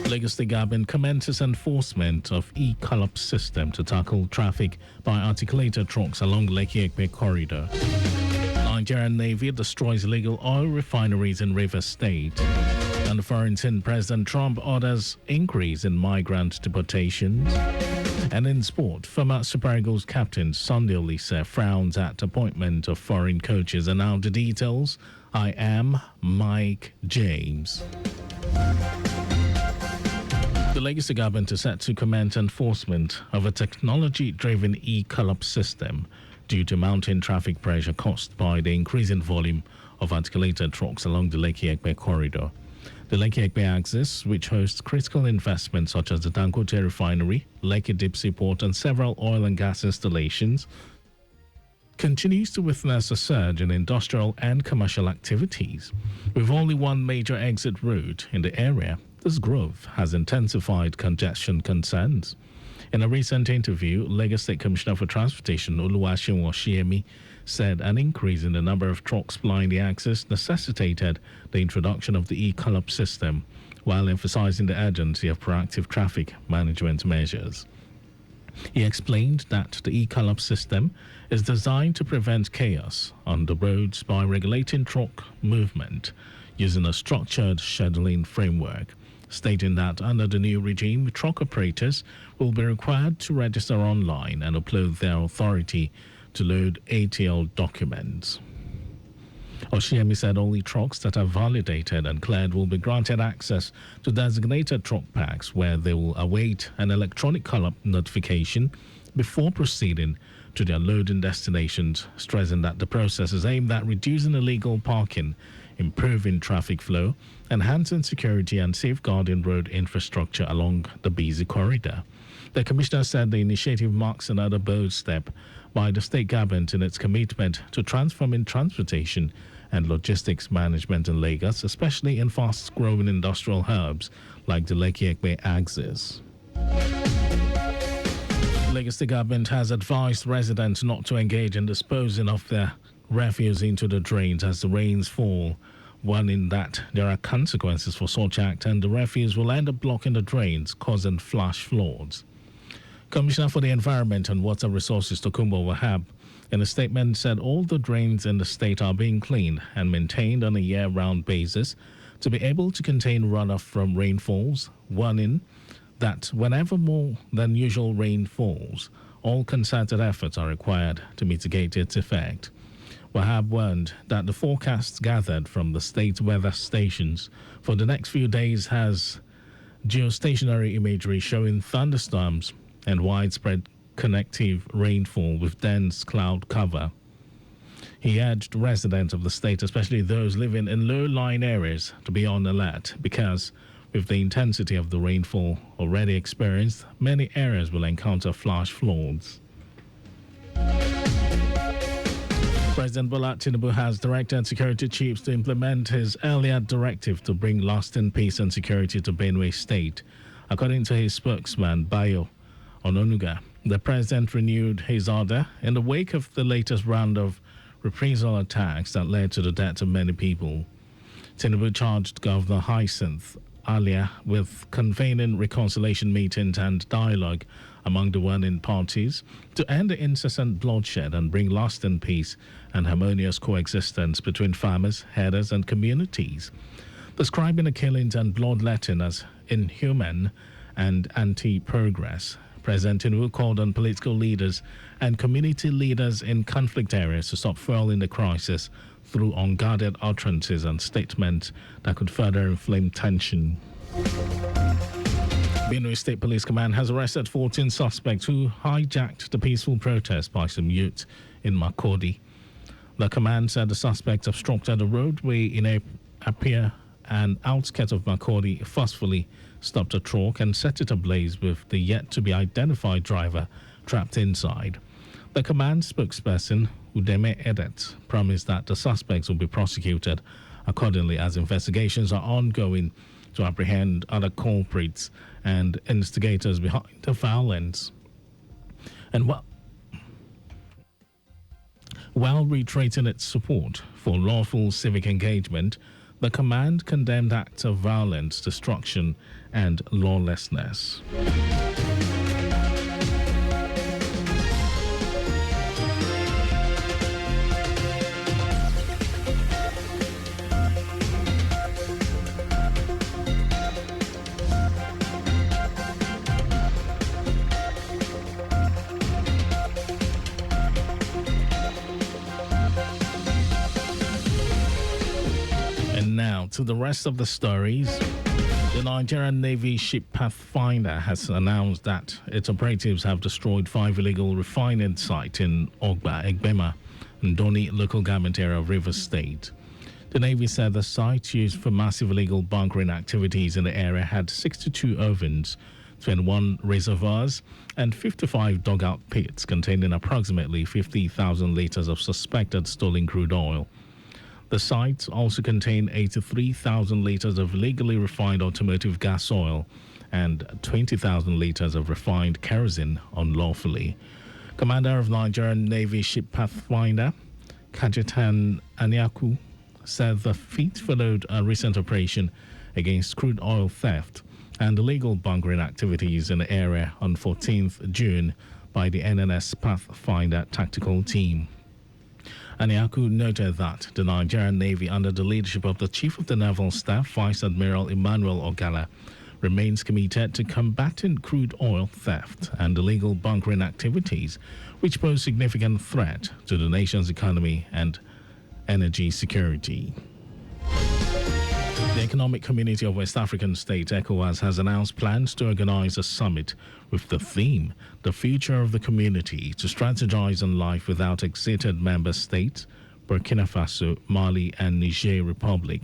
Lagos State Government commences enforcement of e-collapse system to tackle traffic by articulated trucks along Lekki Ekpe corridor. Nigerian Navy destroys illegal oil refineries in Rivers State. And foreign President Trump orders increase in migrant deportations. And in sport, former Super Eagles captain Sunday Olise frowns at appointment of foreign coaches. And now the details. I am Mike James. The Lagos government is set to commence enforcement of a technology-driven e-collapse system due to mounting traffic pressure caused by the increasing volume of articulated trucks along the Lekki Ekpe corridor. The Lekki Ekpe axis, which hosts critical investments such as the Dangote refinery, Lekki Deep Sea Port, and several oil and gas installations, continues to witness a surge in industrial and commercial activities. With only one major exit route in the area, this growth has intensified congestion concerns. In a recent interview, Lagos State Commissioner for Transportation Oluwaseun Oshiemi said an increase in the number of trucks plying the axis necessitated the introduction of the e-collapse system, while emphasizing the urgency of proactive traffic management measures. He explained that the e-collapse system is designed to prevent chaos on the roads by regulating truck movement using a structured scheduling framework, stating that under the new regime, truck operators will be required to register online and upload their authority to load ATL documents. Oshiemi said only trucks that are validated and cleared will be granted access to designated truck parks where they will await an electronic collapse notification before proceeding to their loading destinations, stressing that the process is aimed at reducing illegal parking, improving traffic flow, enhancing security and safeguarding road infrastructure along the busy corridor. The commissioner said the initiative marks another bold step by the state government in its commitment to transforming transportation and logistics management in Lagos, especially in fast-growing industrial hubs like the Lekki Ekpe axis. Lagos State government has advised residents not to engage in disposing of their refuse into the drains as the rains fall, warning that there are consequences for such act and the refuse will end up blocking the drains, causing flash floods. Commissioner for the Environment and Water Resources Tokunbo Wahab in a statement said all the drains in the state are being cleaned and maintained on a year-round basis to be able to contain runoff from rainfalls, warning that whenever more than usual rain falls, all concerted efforts are required to mitigate its effect. Wahab warned that the forecasts gathered from the state weather stations for the next few days has geostationary imagery showing thunderstorms and widespread connective rainfall with dense cloud cover. He urged residents of the state, especially those living in low-lying areas, to be on alert because with the intensity of the rainfall already experienced, many areas will encounter flash floods. President Bola Tinubu has directed security chiefs to implement his earlier directive to bring lasting peace and security to Benue State. According to his spokesman, Bayo Ononuga, the president renewed his order in the wake of the latest round of reprisal attacks that led to the death of many people. Tinubu charged Governor Hyacinth Alia with convening reconciliation meetings and dialogue among the warring parties to end the incessant bloodshed and bring lasting peace and harmonious coexistence between farmers, herders, and communities. Describing the killings and bloodletting as inhuman and anti-progress, President Tinubu called on political leaders and community leaders in conflict areas to stop fueling the crisis through unguarded utterances and statements that could further inflame tension. Benue State Police Command has arrested 14 suspects who hijacked the peaceful protest by some youths in Makurdi. The command said the suspects obstructed a roadway in Apia and outskirts of Makurdi, forcefully stopped a truck and set it ablaze with the yet-to-be-identified driver trapped inside. The command spokesperson, Udeme Edet, promised that the suspects will be prosecuted accordingly as investigations are ongoing to apprehend other culprits and instigators behind the violence. And while reiterating its support for lawful civic engagement, the command condemned acts of violence, destruction, and lawlessness. And now to the rest of the stories. The Nigerian Navy ship Pathfinder has announced that its operatives have destroyed 5 illegal refining sites in Ogba, Egbema, and Doni local government area of Rivers State. The Navy said the sites used for massive illegal bunkering activities in the area had 62 ovens, 21 reservoirs, and 55 dugout pits containing approximately 50,000 liters of suspected stolen crude oil. The sites also contain 83,000 liters of legally refined automotive gas oil and 20,000 liters of refined kerosene unlawfully. Commander of Nigerian Navy ship Pathfinder, Kajetan Anyaku, said the feat followed a recent operation against crude oil theft and illegal bunkering activities in the area on 14th June by the NNS Pathfinder tactical team. Anyaku noted that the Nigerian Navy, under the leadership of the Chief of the Naval Staff, Vice Admiral Emmanuel Ogala, remains committed to combating crude oil theft and illegal bunkering activities, which pose significant threat to the nation's economy and energy security. The Economic Community of West African States, ECOWAS, has announced plans to organize a summit with the theme, The Future of the Community, to strategize on life without exited member states, Burkina Faso, Mali, and Niger Republic.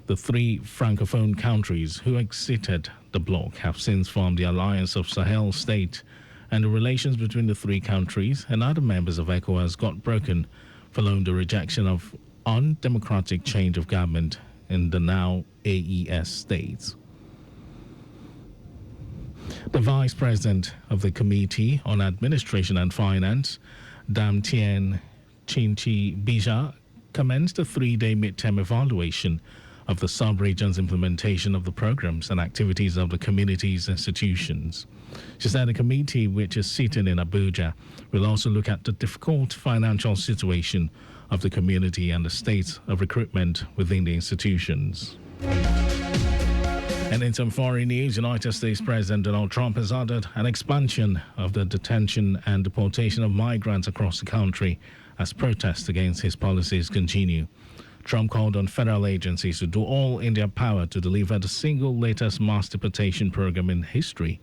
The 3 Francophone countries who exited the bloc have since formed the Alliance of Sahel States, and the relations between the 3 countries and other members of ECOWAS got broken following the rejection of undemocratic change of government in the now AES states. The Vice President of the Committee on Administration and Finance, Damtien Chinchi Bija, commenced a 3-day midterm evaluation of the sub-region's implementation of the programs and activities of the community's institutions. She said the committee, which is sitting in Abuja, will also look at the difficult financial situation of the community and the state of recruitment within the institutions. And in some foreign news, United States President Donald Trump has ordered an expansion of the detention and deportation of migrants across the country as protests against his policies continue. Trump called on federal agencies to do all in their power to deliver the single latest mass deportation program in history,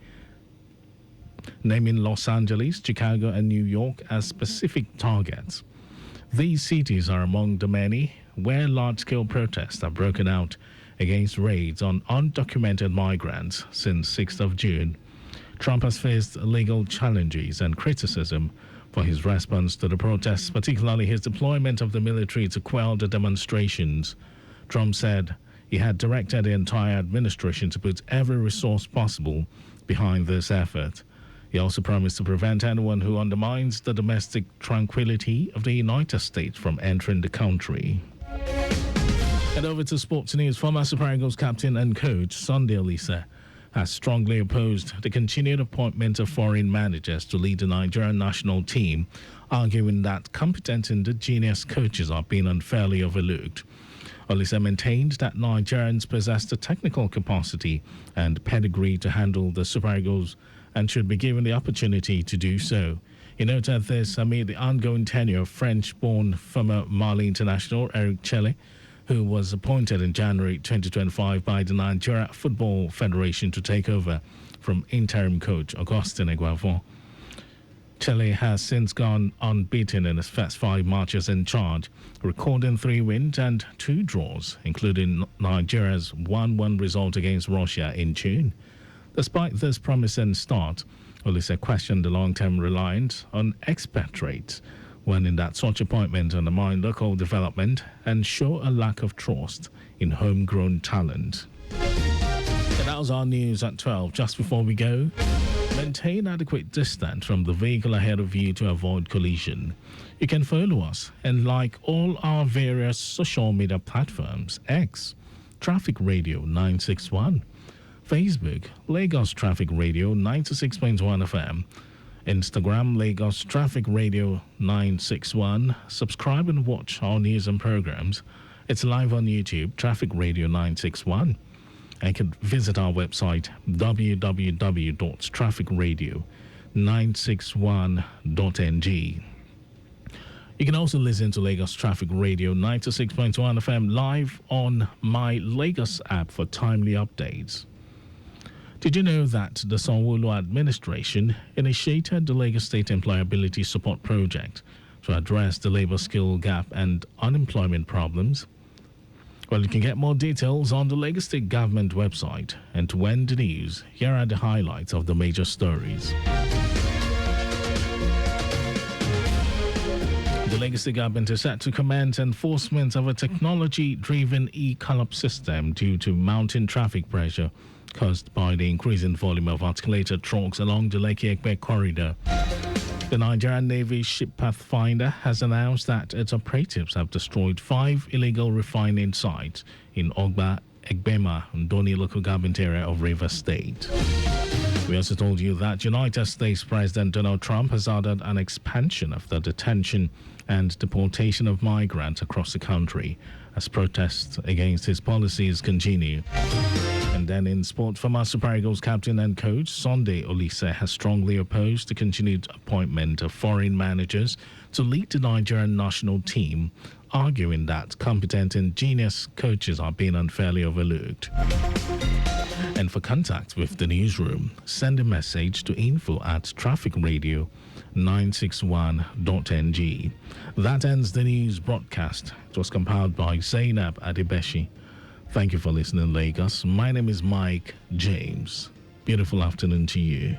naming Los Angeles, Chicago, and New York as specific targets. These cities are among the many where large-scale protests have broken out against raids on undocumented migrants since 6th of June. Trump has faced legal challenges and criticism for his response to the protests, particularly his deployment of the military to quell the demonstrations. Trump said he had directed the entire administration to put every resource possible behind this effort. He also promised to prevent anyone who undermines the domestic tranquility of the United States from entering the country. And over to sports news. Former Super Eagles captain and coach Sunday Oliseh has strongly opposed the continued appointment of foreign managers to lead the Nigerian national team, arguing that competent indigenous coaches are being unfairly overlooked. Oliseh maintained that Nigerians possess the technical capacity and pedigree to handle the Super Eagles and should be given the opportunity to do so. He noted this amid the ongoing tenure of French-born former Mali international Eric Chelle, who was appointed in January 2025 by the Nigeria Football Federation to take over from interim coach Augustin Eguavoen. Chelle has since gone unbeaten in his first 5 matches in charge, recording 3 wins and 2 draws, including Nigeria's 1-1 result against Russia in June. Despite this promising start, Oliseh questioned the long-term reliance on expatriates, warning that such appointments undermine local development and show a lack of trust in homegrown talent. And that was our news at 12. Just before we go, maintain adequate distance from the vehicle ahead of you to avoid collision. You can follow us and like all our various social media platforms: X, Traffic Radio 961, Facebook, Lagos Traffic Radio 96.1 FM. Instagram, Lagos Traffic Radio 961. Subscribe and watch our news and programs. It's live on YouTube, Traffic Radio 961. And you can visit our website, www.trafficradio961.ng. You can also listen to Lagos Traffic Radio 96.1 FM live on my Lagos app for timely updates. Did you know that the Sanwo-Olu administration initiated the Lagos State Employability Support Project to address the labor skill gap and unemployment problems? Well, you can get more details on the Lagos State Government website. And to end the news, here are the highlights of the major stories. The Lagos State Government is set to commence enforcement of a technology-driven e-collop system due to mounting traffic pressure caused by the increasing volume of articulated trucks along the Lekki-Ekpe corridor. The Nigerian Navy ship Pathfinder has announced that its operatives have destroyed 5 illegal refining sites in Ogba, Egbema, and Doni local government area of Rivers State. We also told you that United States President Donald Trump has ordered an expansion of the detention and deportation of migrants across the country as protests against his policies continue. And then in sport, former Super Eagles captain and coach Sunday Olise has strongly opposed the continued appointment of foreign managers to lead the Nigerian national team, arguing that competent and genius coaches are being unfairly overlooked. And for contact with the newsroom, send a message to info@trafficradio961.ng. That ends the news broadcast. It was compiled by Zainab Adebeshi. Thank you for listening, Lagos. My name is Mike James. Beautiful afternoon to you.